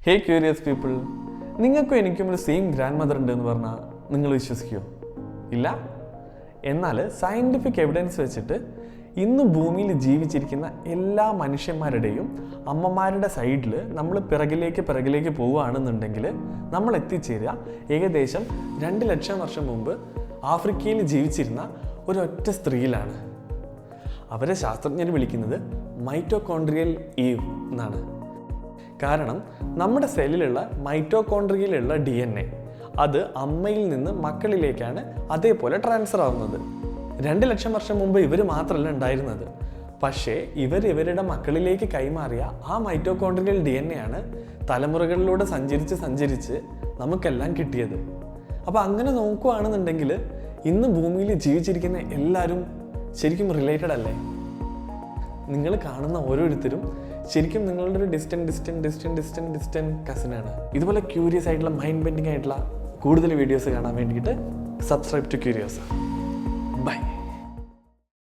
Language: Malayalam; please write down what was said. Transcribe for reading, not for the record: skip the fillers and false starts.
ഹേ ക്യൂരിയസ് പീപ്പിൾ, നിങ്ങൾക്കും എനിക്കും ഒരു സെയിം ഗ്രാൻഡ് മദർ ഉണ്ട് എന്ന് പറഞ്ഞാൽ നിങ്ങൾ വിശ്വസിക്കുമോ? ഇല്ല. എന്നാൽ സയൻറ്റിഫിക് എവിഡൻസ് വെച്ചിട്ട് ഇന്ന് ഭൂമിയിൽ ജീവിച്ചിരിക്കുന്ന എല്ലാ മനുഷ്യന്മാരുടെയും അമ്മമാരുടെ സൈഡിൽ നമ്മൾ പിറകിലേക്ക് പോവുകയാണെന്നുണ്ടെങ്കിൽ നമ്മൾ എത്തിച്ചേരുക ഏകദേശം 2 ലക്ഷം വർഷം മുമ്പ് ആഫ്രിക്കയിൽ ജീവിച്ചിരുന്ന ഒരൊറ്റ സ്ത്രീയിലാണ്. അവരെ ശാസ്ത്രജ്ഞർ വിളിക്കുന്നത് മൈറ്റോകോൺഡ്രിയൽ ഈവ് എന്നാണ്. കാരണം നമ്മുടെ സെല്ലിലുള്ള മൈറ്റോകോൺഡ്രിയയിലുള്ള DNA അത് അമ്മയിൽ നിന്ന് മക്കളിലേക്കാണ് അതേപോലെ ട്രാൻസ്ഫർ ആവുന്നത്. 2 ലക്ഷം വർഷം മുമ്പ് ഇവർ മാത്രമല്ല ഉണ്ടായിരുന്നത്, പക്ഷേ ഇവരുടെ മക്കളിലേക്ക് കൈമാറിയ ആ മൈറ്റോകോൺഡ്രിയൽ DNA ആണ് തലമുറകളിലൂടെ സഞ്ചരിച്ച് നമുക്കെല്ലാം കിട്ടിയത്. അപ്പോൾ അങ്ങനെ നോക്കുകയാണെന്നുണ്ടെങ്കിൽ ഇന്ന് ഭൂമിയിൽ ജീവിച്ചിരിക്കുന്ന എല്ലാവരും ശരിക്കും റിലേറ്റഡ് അല്ലേ? നിങ്ങൾ കാണുന്ന ഓരോരുത്തരും ശരിക്കും നിങ്ങളുടെ ഒരു ഡിസ്റ്റന്റ് കസിനാണ്. ഇതുപോലെ ക്യൂരിയസ് ആയിട്ടുള്ള മൈൻഡ് ബെൻഡിങ് ആയിട്ടുള്ള കൂടുതൽ വീഡിയോസ് കാണാൻ വേണ്ടിയിട്ട് സബ്സ്ക്രൈബ് ടു ക്യൂരിയോസ്. ബൈ.